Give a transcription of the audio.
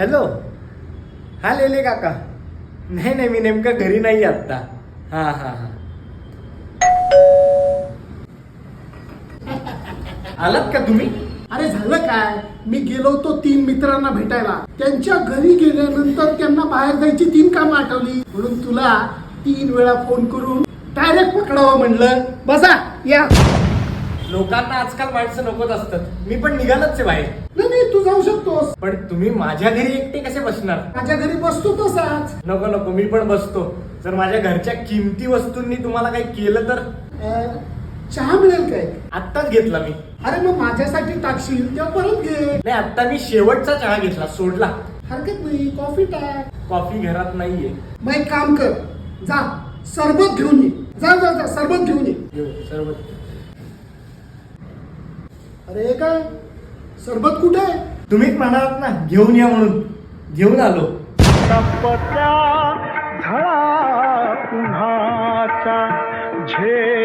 Hello. हा लेले काका. नाही नाही, मी नेमकं घरी नाही आत्ता. हा हा हा. आलात का तुम्ही? अरे झालं काय, मी गेलो होतो 3 मित्रांना भेटायला. त्यांच्या घरी गेल्यानंतर त्यांना बाहेर जायची 3 कामं आठवली, म्हणून तुला 3 वेळा फोन करून डायरेक्ट पकडावं म्हणलं. बसा या. लोकांना आजकाल माणसं नकोच असतात. मी पण निघालच आहे बाहेर. नाही तू जाऊ शकतोस. पण तुम्ही माझ्या घरी एकटे कसे बसणार? माझ्या घरी बसतो तसाच. नको नको, मी पण बसतो. जर माझ्या घरच्या किमती वस्तूंनी तुम्हाला काही केलं तर? चहा मिळेल काय? आत्ताच घेतला मी. अरे मग माझ्यासाठी टाकशील तेव्हा परत घे. नाही, आता मी शेवटचा चहा घेतला, सोडला. हरकत नाही, कॉफी टाक. कॉफी घरात नाहीये. मग एक काम कर, जा सरबत घेऊन ये. जा जा जा, सरबत घेऊन ये. सरबत. अरे काय सरबत कुठे आहे? तुम्हीच म्हणालात ना घेऊन या म्हणून, घेऊन आलो. झळा उन्हाचा झे